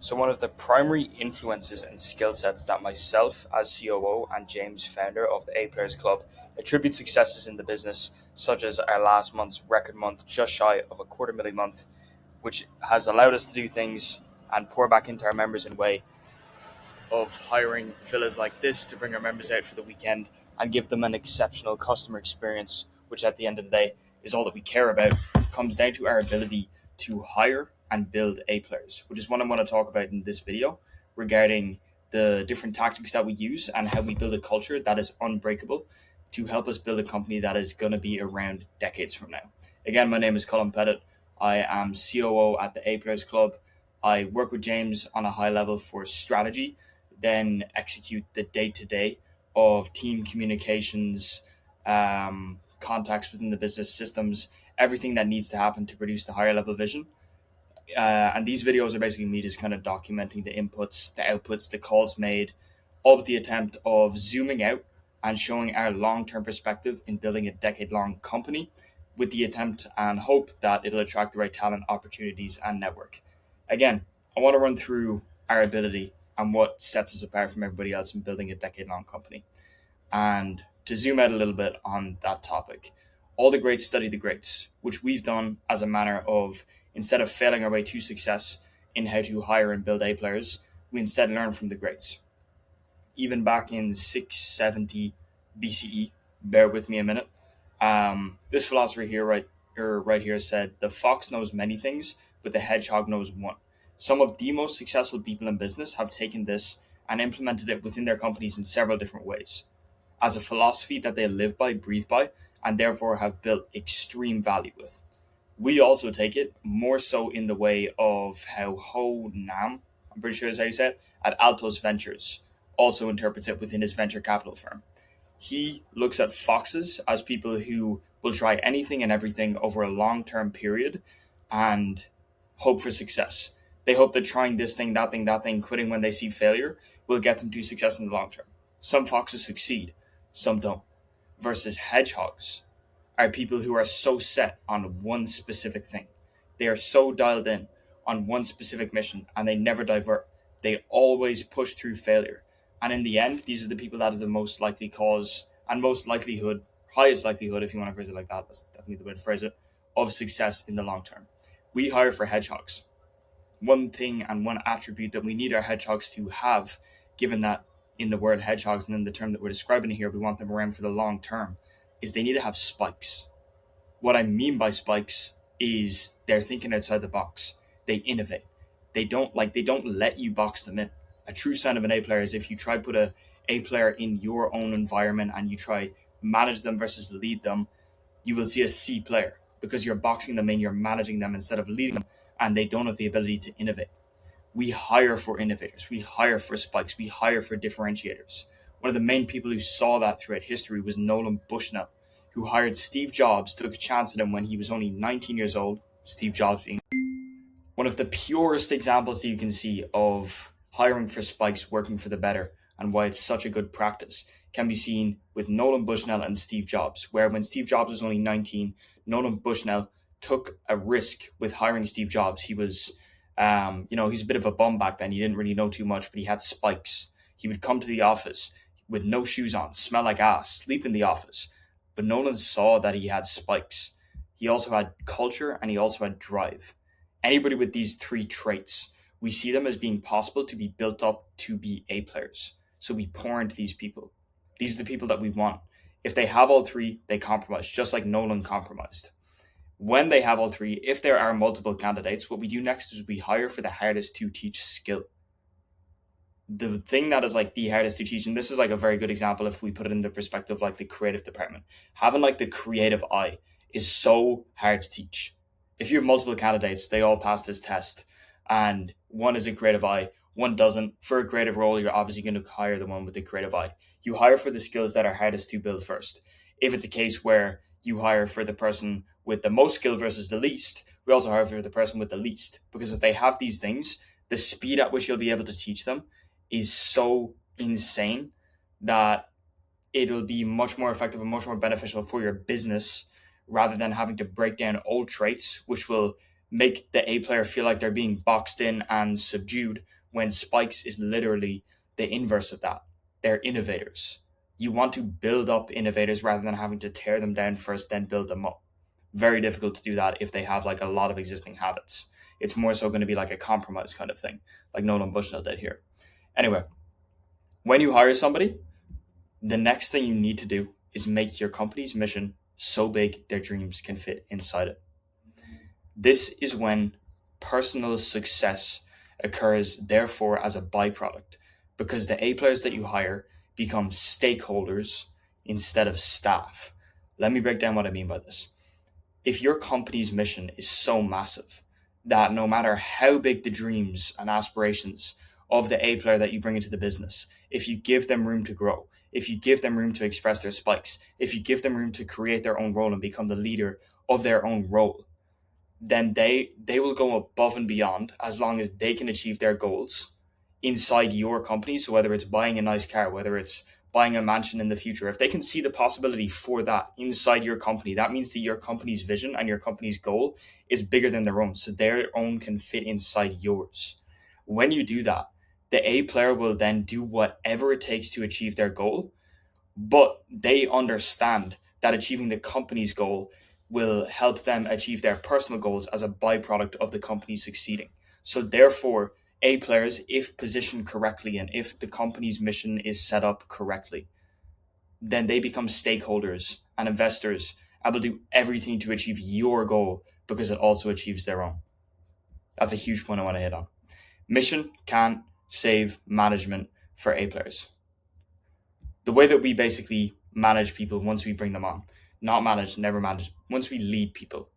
So, one of the primary influences and skill sets that myself, as COO, and James, founder of the A Players Club, attribute successes in the business, such as our last month's record month, just shy of a quarter million month, which has allowed us to do things and pour back into our members in a way of hiring villas like this to bring our members out for the weekend and give them an exceptional customer experience, which at the end of the day is all that we care about, comes down to our ability to hire and build A players, which is what I want to talk about in this video regarding the different tactics that we use and how we build a culture that is unbreakable to help us build a company that is going to be around decades from now. Again, my name is Colin Pettit. I am COO at the A Players Club. I work with James on a high level for strategy, then execute the day-to-day of team communications, contacts within the business systems, everything that needs to happen to produce the higher level vision. And these videos are basically me just kind of documenting the inputs, the outputs, the calls made, all with the attempt of zooming out and showing our long-term perspective in building a decade-long company with the attempt and hope that it'll attract the right talent, opportunities, and network. Again, I want to run through our ability and what sets us apart from everybody else in building a decade-long company. And to zoom out a little bit on that topic, all the greats study the greats, which we've done as a manner of, instead of failing our way to success in how to hire and build A players, we instead learn from the greats. Even back in 670 BCE, bear with me a minute, this philosopher here right here said, the fox knows many things, but the hedgehog knows one. Some of the most successful people in business have taken this and implemented it within their companies in several different ways as a philosophy that they live by, breathe by, and therefore have built extreme value with. We also take it more so in the way of how Ho Nam, I'm pretty sure is how you say it, at Altos Ventures, also interprets it within his venture capital firm. He looks at foxes as people who will try anything and everything over a long-term period and hope for success. They hope that trying this thing, that thing, quitting when they see failure will get them to success in the long term. Some foxes succeed, some don't. Versus hedgehogs are people who are so set on one specific thing. They are so dialed in on one specific mission and they never divert. They always push through failure. And in the end, these are the people that are the most likely cause and highest likelihood, if you want to phrase it like that, that's definitely the way to phrase it, of success in the long term. We hire for hedgehogs. One thing and one attribute that we need our hedgehogs to have, given that in the word hedgehogs and in the term that we're describing here, we want them around for the long term, is they need to have spikes. What I mean by spikes is they're thinking outside the box. They innovate. They don't let you box them in. A true sign of an A player is if you try to put a A player in your own environment and you try manage them versus lead them, you will see a C player because you're boxing them in, you're managing them instead of leading them, and they don't have the ability to innovate. We hire for innovators. We hire for spikes. We hire for differentiators. One of the main people who saw that throughout history was Nolan Bushnell, who hired Steve Jobs, took a chance at him when he was only 19 years old, Steve Jobs being one of the purest examples that you can see of hiring for spikes working for the better and why it's such a good practice can be seen with Nolan Bushnell and Steve Jobs, where when Steve Jobs was only 19, Nolan Bushnell took a risk with hiring Steve Jobs. He was, he's a bit of a bum back then. He didn't really know too much, but he had spikes. He would come to the office with no shoes on, smell like ass, sleep in the office. But Nolan saw that he had spikes. He also had culture and he also had drive. Anybody with these three traits, we see them as being possible to be built up to be A players. So we pour into these people. These are the people that we want. If they have all three, they compromise, just like Nolan compromised. When they have all three, if there are multiple candidates, what we do next is we hire for the hardest to teach skill. The thing that is like the hardest to teach, and this is like a very good example if we put it in the perspective like the creative department, having like the creative eye is so hard to teach. If you have multiple candidates, they all pass this test and one is a creative eye, one doesn't. For a creative role, you're obviously going to hire the one with the creative eye. You hire for the skills that are hardest to build first. If it's a case where you hire for the person with the most skill versus the least, we also hire for the person with the least. Because if they have these things, the speed at which you'll be able to teach them is so insane that it'll be much more effective and much more beneficial for your business rather than having to break down old traits, which will make the A player feel like they're being boxed in and subdued, when Spikes is literally the inverse of that. They're innovators. You want to build up innovators rather than having to tear them down first, then build them up. Very difficult to do that if they have like a lot of existing habits. It's more so going to be like a compromise kind of thing, like Nolan Bushnell did here. Anyway, when you hire somebody, the next thing you need to do is make your company's mission so big their dreams can fit inside it. This is when personal success occurs, therefore, as a byproduct, because the A players that you hire become stakeholders instead of staff. Let me break down what I mean by this. If your company's mission is so massive that no matter how big the dreams and aspirations of the A player that you bring into the business, if you give them room to grow, if you give them room to express their spikes, if you give them room to create their own role and become the leader of their own role, then they will go above and beyond as long as they can achieve their goals inside your company. So whether it's buying a nice car, whether it's buying a mansion in the future, if they can see the possibility for that inside your company, that means that your company's vision and your company's goal is bigger than their own. So their own can fit inside yours. When you do that, the A player will then do whatever it takes to achieve their goal, but they understand that achieving the company's goal will help them achieve their personal goals as a byproduct of the company succeeding. So therefore, A players, if positioned correctly and if the company's mission is set up correctly, then they become stakeholders and investors and will do everything to achieve your goal because it also achieves their own. That's a huge point I want to hit on. Mission can save management for A players. The way that we basically manage people once we bring them on, not manage, never manage, once we lead people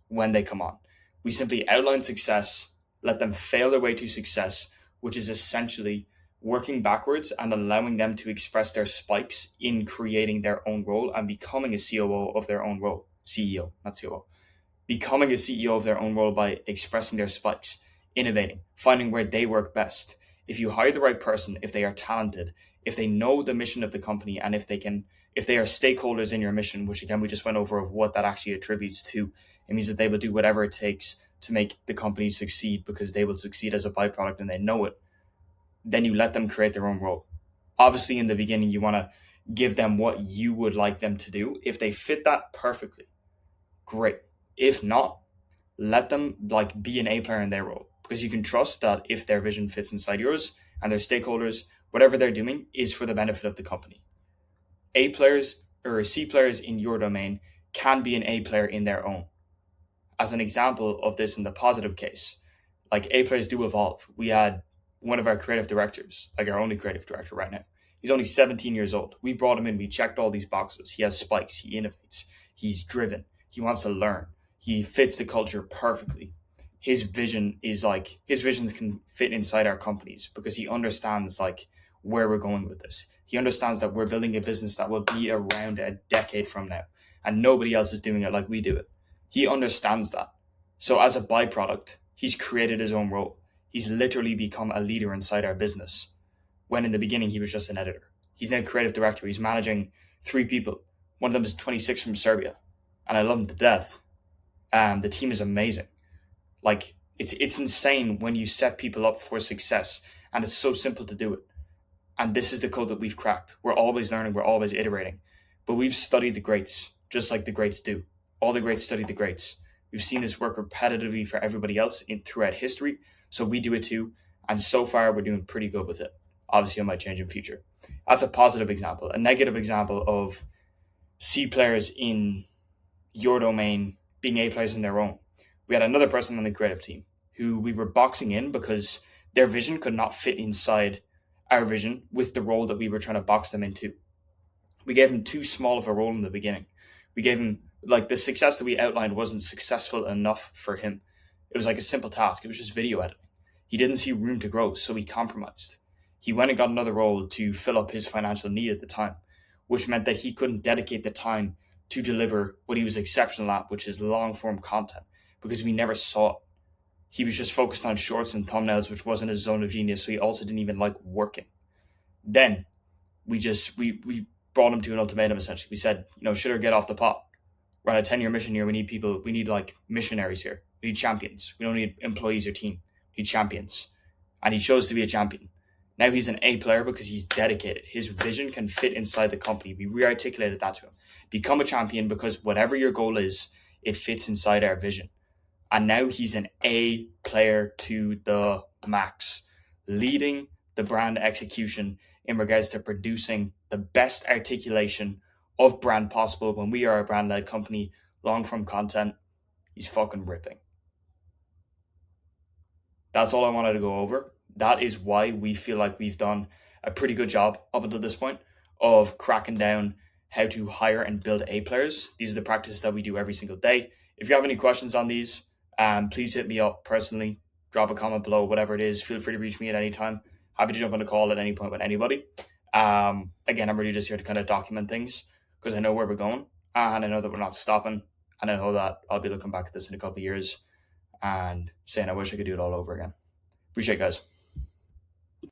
when they come on, we simply outline success, let them fail their way to success, which is essentially working backwards and allowing them to express their spikes in creating their own role and becoming a COO of their own role. CEO, not COO. Becoming a CEO of their own role by expressing their spikes, innovating, finding where they work best. If you hire the right person, if they are talented, if they know the mission of the company, and if they are stakeholders in your mission, which again we just went over of what that actually attributes to, it means that they will do whatever it takes to make the company succeed because they will succeed as a byproduct and they know it. Then you let them create their own role. Obviously, in the beginning, you want to give them what you would like them to do. If they fit that perfectly, great. If not, let them be an A player in their role, because you can trust that if their vision fits inside yours and their stakeholders, whatever they're doing is for the benefit of the company. A players or C players in your domain can be an A player in their own. As an example of this in the positive case, like A players do evolve. We had one of our creative directors, like our only creative director right now. He's only 17 years old. We brought him in. We checked all these boxes. He has spikes. He innovates. He's driven. He wants to learn. He fits the culture perfectly. His visions can fit inside our companies because he understands where we're going with this. He understands that we're building a business that will be around a decade from now, and nobody else is doing it like we do it. He understands that. So as a byproduct, he's created his own role. He's literally become a leader inside our business, when in the beginning he was just an editor. He's now creative director. He's managing 3 people. One of them is 26 from Serbia, and I love him to death. The team is amazing. It's insane when you set people up for success, and it's so simple to do it. And this is the code that we've cracked. We're always learning. We're always iterating. But we've studied the greats, just like the greats do. All the greats studied the greats. We've seen this work repetitively for everybody else throughout history, so we do it too. And so far, we're doing pretty good with it. Obviously, it might change in future. That's a positive example. A negative example of C players in your domain being A players in their own. We had another person on the creative team who we were boxing in because their vision could not fit inside our vision with the role that we were trying to box them into. We gave him too small of a role in the beginning. We gave him, the success that we outlined wasn't successful enough for him. It was like a simple task. It was just video editing. He didn't see room to grow, so he compromised. He went and got another role to fill up his financial need at the time, which meant that he couldn't dedicate the time to deliver what he was exceptional at, which is long form content, because we never saw it. He was just focused on shorts and thumbnails, which wasn't his zone of genius, so he also didn't even like working. Then we brought him to an ultimatum, essentially. We said, shit or get off the pot. We're on a 10-year mission here. We need people, we need missionaries here. We need champions. We don't need employees or team. We need champions. And he chose to be a champion. Now he's an A player because he's dedicated. His vision can fit inside the company. We re-articulated that to him. Become a champion because whatever your goal is, it fits inside our vision. And now he's an A player to the max, leading the brand execution in regards to producing the best articulation of brand possible when we are a brand led company, long form content. He's fucking ripping. That's all I wanted to go over. That is why we feel like we've done a pretty good job up until this point of cracking down how to hire and build A players. These are the practices that we do every single day. If you have any questions on these, please hit me up personally. Drop a comment below, whatever it is. Feel free to reach me at any time. Happy to jump on a call at any point with anybody. Again, I'm really just here to kind of document things because I know where we're going and I know that we're not stopping. And I know that I'll be looking back at this in a couple of years and saying I wish I could do it all over again. Appreciate it, guys.